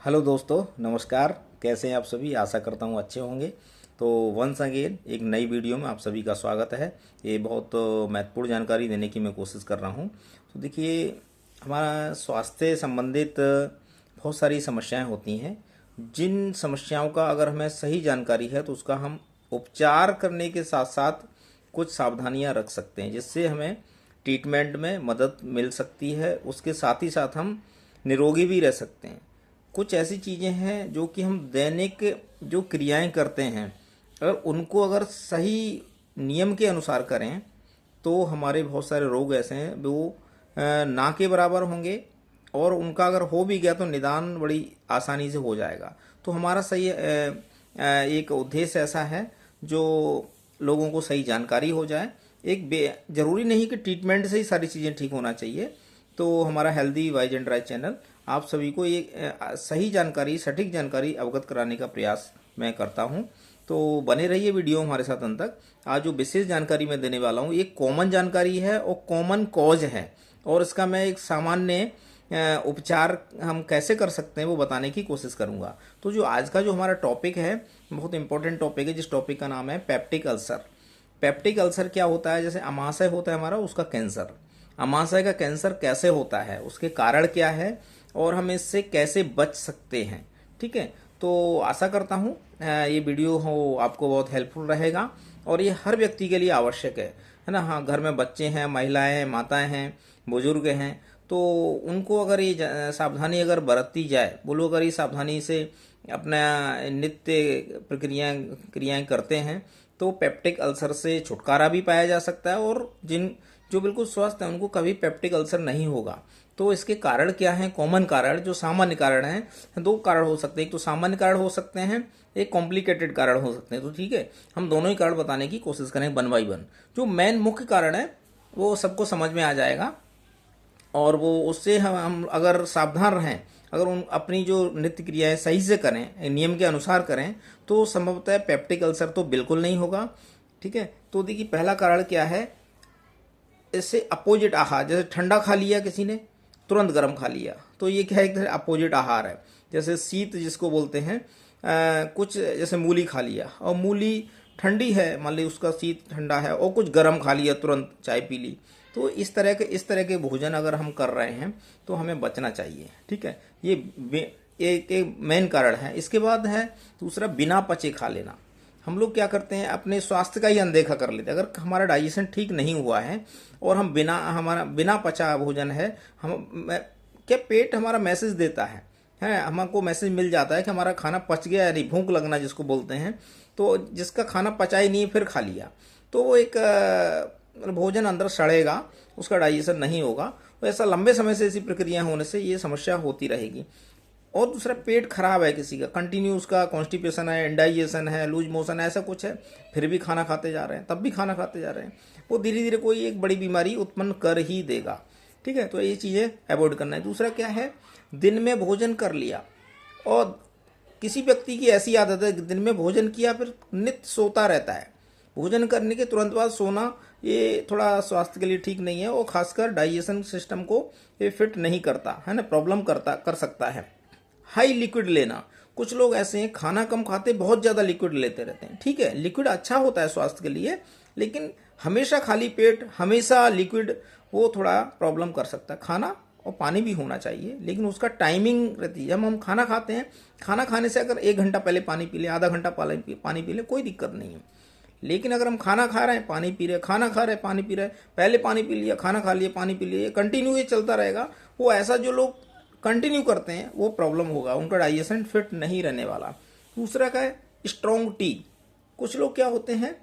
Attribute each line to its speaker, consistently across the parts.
Speaker 1: Hello दोस्तों, नमस्कार। कैसे हैं आप सभी? आशा करता हूँ अच्छे होंगे। तो वंस अगेन एक नई वीडियो में आप सभी का स्वागत है। ये बहुत महत्वपूर्ण जानकारी देने की मैं कोशिश कर रहा हूँ। तो देखिए, हमारा स्वास्थ्य संबंधित बहुत सारी समस्याएं होती हैं। जिन समस्याओं का अगर हमें सही जानकारी है तो उसका हम उपचार करने के साथ साथ कुछ सावधानियां रख सकते हैं, जिससे हमें ट्रीटमेंट में मदद मिल सकती है। उसके साथ ही साथ हम निरोगी भी रह सकते हैं। कुछ ऐसी चीज़ें हैं जो कि हम दैनिक जो क्रियाएं करते हैं, अगर उनको अगर सही नियम के अनुसार करें तो हमारे बहुत सारे रोग ऐसे हैं वो ना के बराबर होंगे, और उनका अगर हो भी गया तो निदान बड़ी आसानी से हो जाएगा। तो हमारा सही एक उद्देश्य ऐसा है जो लोगों को सही जानकारी हो जाए। जरूरी नहीं कि ट्रीटमेंट से ही सारी चीज़ें ठीक होना चाहिए। तो हमारा healthy wise and right channel आप सभी को ये सही जानकारी, सटीक जानकारी अवगत कराने का प्रयास मैं करता हूं। तो बने रहिए वीडियो हमारे साथ अंत तक। आज जो विशेष जानकारी मैं देने वाला हूं ये कॉमन जानकारी है और कॉमन कॉज है, और इसका मैं एक सामान्य उपचार हम कैसे कर सकते हैं वो बताने की कोशिश करूंगा। तो जो आज का जो हमारा टॉपिक है, बहुत इंपॉर्टेंट टॉपिक है, जिस टॉपिक का नाम है पेप्टिक अल्सर। पेप्टिक अल्सर क्या होता है? जैसे अमाशय होता है हमारा, उसका कैंसर। अमाशय का कैंसर कैसे होता है, उसके कारण क्या है, और हम इससे कैसे बच सकते हैं। ठीक है, तो आशा करता हूँ ये वीडियो हो आपको बहुत हेल्पफुल रहेगा, और ये हर व्यक्ति के लिए आवश्यक है ना। हाँ, घर में बच्चे हैं, महिलाएं हैं, माताएं हैं, बुजुर्ग हैं, तो उनको अगर ये सावधानी अगर बरती जाए, वो लोग अगर ये सावधानी से अपना नित्य क्रियाएं करते हैं तो पेप्टिक अल्सर से छुटकारा भी पाया जा सकता है, और जो बिल्कुल स्वस्थ हैं उनको कभी पेप्टिक अल्सर नहीं होगा। तो इसके कारण क्या है? कॉमन कारण, जो सामान्य कारण है, दो कारण हो सकते हैं। एक तो सामान्य कारण हो सकते हैं, एक कॉम्प्लिकेटेड कारण हो सकते हैं। तो ठीक है, हम दोनों ही कारण बताने की कोशिश करें वन बाई वन। जो मेन मुख्य कारण है वो सबको समझ में आ जाएगा, और वो उससे हम अगर सावधान रहें, अगर उन अपनी जो नित्य क्रियाएं सही से करें, नियम के अनुसार करें, तो संभवतः पेप्टिक अल्सर तो बिल्कुल नहीं होगा। ठीक है, तो देखिए पहला कारण क्या है? इससे अपोजिट आहार, जैसे ठंडा खा लिया किसी ने, तुरंत गर्म खा लिया, तो ये क्या है? एक तरह अपोजिट आहार है। जैसे शीत जिसको बोलते हैं, कुछ जैसे मूली खा लिया, और मूली ठंडी है, मान ली उसका शीत ठंडा है, और कुछ गर्म खा लिया, तुरंत चाय पी ली। तो इस तरह के भोजन अगर हम कर रहे हैं तो हमें बचना चाहिए। ठीक है, ये मेन कारण है। इसके बाद है दूसरा, बिना पचे खा लेना। हम लोग क्या करते हैं? अपने स्वास्थ्य का ही अनदेखा कर लेते हैं। अगर हमारा डाइजेशन ठीक नहीं हुआ है और हमारा बिना पचा भोजन है, क्या पेट हमारा मैसेज देता है हमको मैसेज मिल जाता है कि हमारा खाना पच गया, यानी भूख लगना जिसको बोलते हैं। तो जिसका खाना पचा ही नहीं फिर खा लिया, तो वो एक भोजन अंदर सड़ेगा, उसका डाइजेशन नहीं होगा। तो ऐसा लंबे समय से ऐसी प्रक्रिया होने से ये समस्या होती रहेगी। और दूसरा, पेट खराब है किसी का, कंटिन्यू उसका कॉन्स्टिपेशन है, इंडाइजेशन है, लूज मोशन है, ऐसा कुछ है, फिर भी खाना खाते जा रहे हैं, तब भी खाना खाते जा रहे हैं, वो धीरे धीरे कोई एक बड़ी बीमारी उत्पन्न कर ही देगा। ठीक है, तो ये चीज़ें अवॉइड करना है। दूसरा क्या है? दिन में भोजन कर लिया, और किसी व्यक्ति की ऐसी आदत है कि दिन में भोजन किया फिर नित्य सोता रहता है। भोजन करने के तुरंत बाद सोना, ये थोड़ा स्वास्थ्य के लिए ठीक नहीं है, और खासकर डाइजेशन सिस्टम को ये फिट नहीं करता है ना, प्रॉब्लम कर सकता है। हाई लिक्विड लेना, कुछ लोग ऐसे हैं खाना कम खाते, बहुत ज़्यादा लिक्विड लेते रहते हैं। ठीक है, लिक्विड अच्छा होता है स्वास्थ्य के लिए, लेकिन हमेशा खाली पेट, हमेशा लिक्विड, वो थोड़ा प्रॉब्लम कर सकता है। खाना और पानी भी होना चाहिए, लेकिन उसका टाइमिंग रहती है। जब हम खाना खाते हैं, खाना खाने से अगर 1 घंटा पहले पानी पी ले, आधा घंटा पानी पी ले, कोई दिक्कत नहीं है। लेकिन अगर हम खाना खा रहे हैं, पानी पी रहे, खाना खा रहे हैं, पानी पी रहे, पहले पानी पी लिया, खाना खा लिया, पानी पी लिया, कंटिन्यू ये चलता रहेगा, वो ऐसा जो लोग कंटिन्यू करते हैं वो प्रॉब्लम होगा, उनका डाइजेशन फिट नहीं रहने वाला। दूसरा क्या है? Strong T. कुछ लोग क्या होते हैं,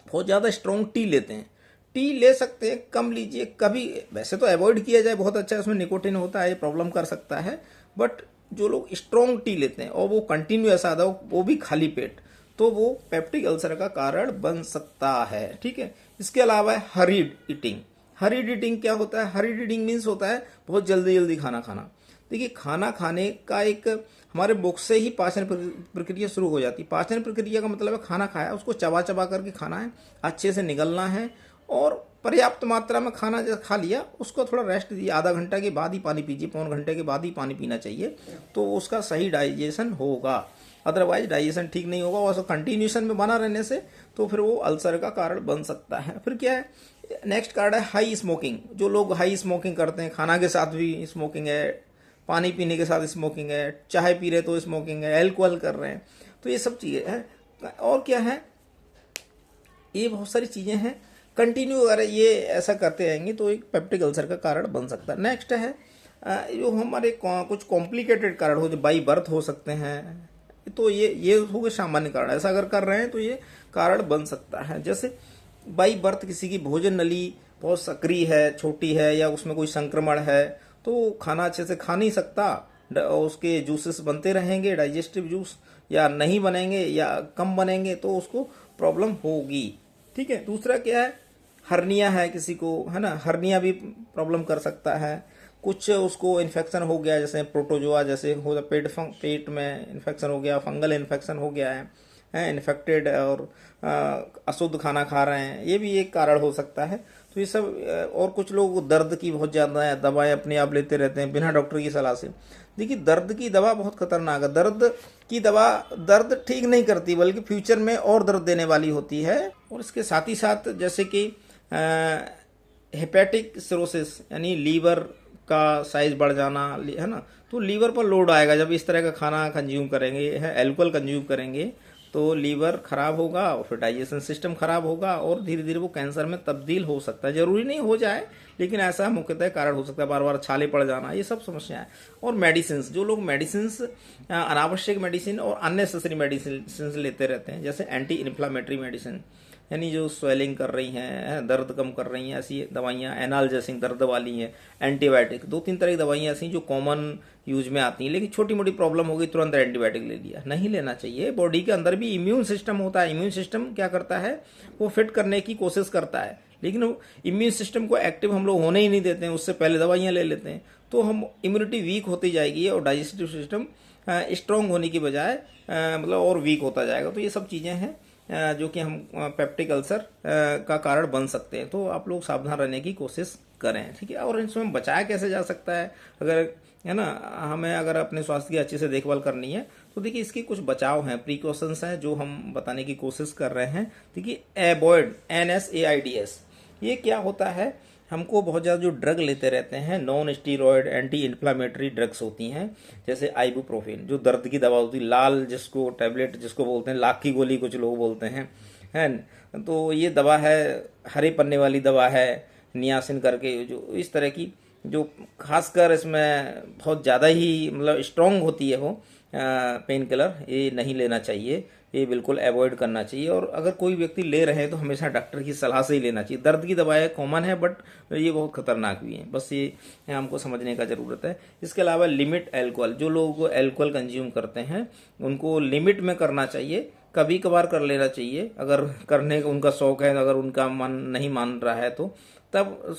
Speaker 1: बहुत ज़्यादा स्ट्रॉन्ग टी लेते हैं। टी ले सकते हैं, कम लीजिए, कभी वैसे तो अवॉइड किया जाए बहुत अच्छा है, उसमें निकोटिन होता है, ये प्रॉब्लम कर सकता है। बट जो लोग स्ट्रॉन्ग टी लेते हैं और वो कंटिन्यू ऐसा आता है, वो भी खाली पेट, तो वो पेप्टिक अल्सर का कारण बन सकता है। ठीक है, इसके अलावा है हरीड ईटिंग। हरीड ईटिंग क्या होता है? हरीड ईटिंग मीन्स होता है बहुत जल्दी जल्दी खाना खाना। देखिए, खाना खाने का एक हमारे मुख से ही पाचन प्रक्रिया शुरू हो जाती है। पाचन प्रक्रिया का मतलब है खाना खाया उसको चबा चबा करके खाना है, अच्छे से निगलना है, और पर्याप्त मात्रा में खाना जैसे खा लिया, उसको थोड़ा रेस्ट दीजिए, आधा घंटा के बाद ही पानी पीजिए, पौन घंटे के बाद ही पानी पीना चाहिए, तो उसका सही डाइजेशन होगा। अदरवाइज डाइजेशन ठीक नहीं होगा और कंटिन्यूशन में बना रहने से तो फिर वो अल्सर का कारण बन सकता है। फिर क्या है, नेक्स्ट कारण है हाई स्मोकिंग। जो लोग हाई स्मोकिंग करते हैं, खाना के साथ भी स्मोकिंग है, पानी पीने के साथ स्मोकिंग है, चाय पी रहे तो स्मोकिंग है, एल्कोहल कर रहे हैं, तो ये सब चीज़ें हैं। और क्या है, ये बहुत सारी चीज़ें हैं, कंटिन्यू अगर ये ऐसा करते रहेंगे तो एक पेप्टिक अल्सर का कारण बन सकता है। नेक्स्ट है जो हमारे कुछ कॉम्प्लिकेटेड कारण हो, जो बाई बर्थ हो सकते हैं, तो ये हो गए सामान्य कारण। ऐसा अगर कर रहे हैं तो ये कारण बन सकता है। जैसे बाई बर्थ किसी की भोजन नली बहुत सक्रिय है, छोटी है, या उसमें कोई संक्रमण है, तो खाना अच्छे से खा नहीं सकता, उसके जूसेस बनते रहेंगे, डाइजेस्टिव जूस, या नहीं बनेंगे या कम बनेंगे, तो उसको प्रॉब्लम होगी। ठीक है। दूसरा क्या है, हर्निया है किसी को, है ना, हर्निया भी प्रॉब्लम कर सकता है। कुछ उसको इन्फेक्शन हो गया, जैसे प्रोटोजोआ जैसे हो, पेट में इन्फेक्शन हो गया, फंगल इन्फेक्शन हो गया है इन्फेक्टेड, और अशुद्ध खाना खा रहे हैं, ये भी एक कारण हो सकता है। तो ये सब, और कुछ लोग दर्द की बहुत ज़्यादा दवाएं अपने आप लेते रहते हैं बिना डॉक्टर की सलाह से। देखिए, दर्द की दवा बहुत खतरनाक है। दर्द की दवा दर्द ठीक नहीं करती, बल्कि फ्यूचर में और दर्द देने वाली होती है। और इसके साथ ही साथ जैसे कि हेपेटिक सिरोसिस, यानी लीवर का साइज बढ़ जाना, है ना, तो लीवर पर लोड आएगा जब इस तरह का खाना कंज्यूम करेंगे, है एल्कोहल कंज्यूम करेंगे, तो लीवर खराब होगा और फिर डाइजेशन सिस्टम खराब होगा, और धीरे धीरे वो कैंसर में तब्दील हो सकता है। जरूरी नहीं हो जाए, लेकिन ऐसा मुख्यतः कारण हो सकता है, बार बार छाले पड़ जाना, ये सब समस्याएं। और मेडिसिन, जो लोग मेडिसिन, अनावश्यक मेडिसिन और अननेसेसरी मेडिसिन लेते रहते हैं, जैसे एंटी इन्फ्लामेटरी मेडिसिन, यानी जो स्वेलिंग कर रही हैं, दर्द कम कर रही हैं, ऐसी दवाइयाँ, एनाल्जेसिक दर्द वाली हैं, एंटीबायोटिक, 2-3 तरह की दवाइयाँ ऐसी जो कॉमन यूज में आती हैं, लेकिन छोटी मोटी प्रॉब्लम हो गई तुरंत एंटीबायोटिक ले लिया, नहीं लेना चाहिए। बॉडी के अंदर भी इम्यून सिस्टम होता है, इम्यून सिस्टम क्या करता है, वो फिट करने की कोशिश करता है, लेकिन इम्यून सिस्टम को एक्टिव हम लोग होने ही नहीं देते हैं, उससे पहले दवाइयाँ ले लेते हैं, तो हम इम्यूनिटी वीक होती जाएगी और डाइजेस्टिव सिस्टम स्ट्रांग होने की बजाय मतलब और वीक होता जाएगा। तो ये सब चीज़ें हैं जो कि हम पेप्टिक अल्सर का कारण बन सकते हैं। तो आप लोग सावधान रहने की कोशिश करें, ठीक है। और इसमें बचाया कैसे जा सकता है, अगर, है ना, हमें अगर अपने स्वास्थ्य की अच्छे से देखभाल करनी है, तो देखिए इसके कुछ बचाव हैं, प्रिकॉशंस हैं, जो हम बताने की कोशिश कर रहे हैं। देखिए, एवॉइड, NSAIDs, ये क्या होता है, हमको बहुत ज़्यादा जो ड्रग लेते रहते हैं, non steroid anti inflammatory drugs होती हैं, जैसे आइबुप्रोफेन, जो दर्द की दवा होती है, लाल जिसको टैबलेट जिसको बोलते हैं, लाख की गोली कुछ लोग बोलते हैं, है। तो ये दवा है, हरे पन्ने वाली दवा है, नियासिन करके, जो इस तरह की, जो खासकर इसमें बहुत ज़्यादा ही मतलब स्ट्रॉन्ग होती है वो पेन किलर, ये नहीं लेना चाहिए, ये बिल्कुल अवॉइड करना चाहिए। और अगर कोई व्यक्ति ले रहे हैं तो हमेशा डॉक्टर की सलाह से ही लेना चाहिए। दर्द की दवाएं कॉमन है, बट ये बहुत खतरनाक भी हैं, बस ये हमको समझने का ज़रूरत है। इसके अलावा लिमिट अल्कोहल, जो लोग अल्कोहल कंज्यूम करते हैं उनको लिमिट में करना चाहिए, कभी कभार कर लेना चाहिए, अगर करने का उनका शौक है, अगर उनका मन नहीं मान रहा है तो तब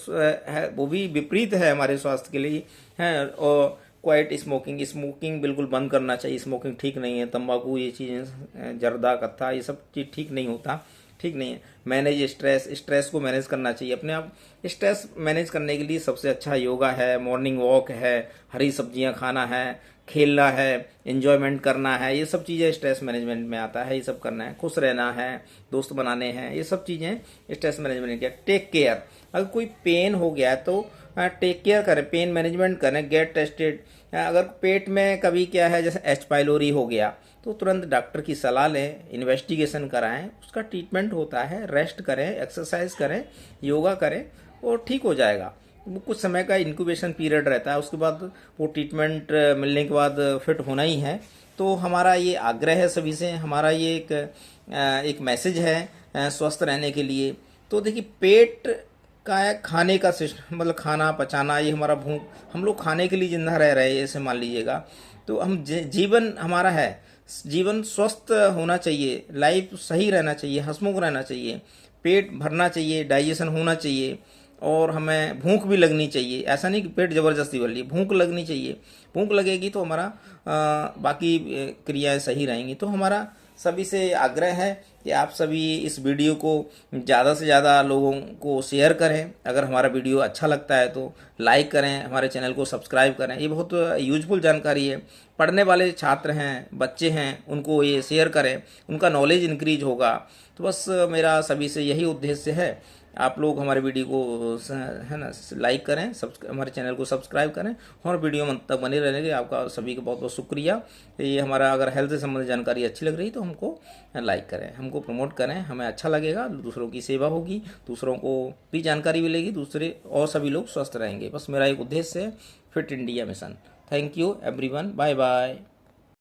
Speaker 1: है, वो भी विपरीत है हमारे स्वास्थ्य के लिए, है। और क्वाइट स्मोकिंग, स्मोकिंग बिल्कुल बंद करना चाहिए, स्मोकिंग ठीक नहीं है, तंबाकू, ये चीज़ें, जर्दा, कत्था, ये सब चीज़ ठीक नहीं होता, ठीक नहीं है। मैनेज स्ट्रेस, स्ट्रेस को मैनेज करना चाहिए अपने आप। स्ट्रेस मैनेज करने के लिए सबसे अच्छा योगा है, मॉर्निंग वॉक है, हरी सब्जियां खाना है, खेलना है, एंजॉयमेंट करना है, ये सब चीज़ें स्ट्रेस मैनेजमेंट में आता है, ये सब करना है। खुश रहना है, दोस्त बनाने हैं, ये सब चीज़ें स्ट्रेस मैनेजमेंट की। टेक केयर, अगर कोई पेन हो गया तो टेक केयर करें, पेन मैनेजमेंट करें, गेट टेस्टेड। अगर पेट में कभी क्या है, जैसे एच पाइलोरी हो गया, तो तुरंत डॉक्टर की सलाह लें, इन्वेस्टिगेशन कराएं, उसका ट्रीटमेंट होता है, रेस्ट करें, एक्सरसाइज करें, योगा करें, और ठीक हो जाएगा। वो कुछ समय का इंक्यूबेशन पीरियड रहता है, उसके बाद वो ट्रीटमेंट मिलने के बाद फिट होना ही है। तो हमारा ये आग्रह है सभी से, हमारा ये एक मैसेज है स्वस्थ रहने के लिए। तो देखिए, पेट का खाने का सिस्टम, मतलब खाना पचाना, ये हमारा भूख, हम लोग खाने के लिए जिंदा रह रहे हैं, ऐसे मान लीजिएगा। तो हम जीवन हमारा है, जीवन स्वस्थ होना चाहिए, लाइफ सही रहना चाहिए, हंसमुख रहना चाहिए, पेट भरना चाहिए, डाइजेशन होना चाहिए, और हमें भूख भी लगनी चाहिए। ऐसा नहीं कि पेट जबरदस्ती भर लिए, भूख लगनी चाहिए। भूख लगेगी तो हमारा बाकी क्रियाएं सही रहेंगी। तो हमारा सभी से आग्रह है कि आप सभी इस वीडियो को ज़्यादा से ज़्यादा लोगों को शेयर करें। अगर हमारा वीडियो अच्छा लगता है तो लाइक करें, हमारे चैनल को सब्सक्राइब करें। ये बहुत यूजफुल जानकारी है। पढ़ने वाले छात्र हैं, बच्चे हैं, उनको ये शेयर करें, उनका नॉलेज इंक्रीज होगा। तो बस मेरा सभी से यही उद्देश्य है। आप लोग हमारे वीडियो को है ना लाइक करें, हमारे चैनल को सब्सक्राइब करें और वीडियो में अंत तक बने रहने के आपका सभी का बहुत बहुत शुक्रिया। ये हमारा अगर हेल्थ से संबंधित जानकारी अच्छी लग रही तो हमको लाइक करें, हमको प्रमोट करें, हमें अच्छा लगेगा, दूसरों की सेवा होगी, दूसरों को भी जानकारी मिलेगी, दूसरे और सभी लोग स्वस्थ रहेंगे। बस मेरा एक उद्देश्य है, fit India mission. Thank you everyone, bye bye.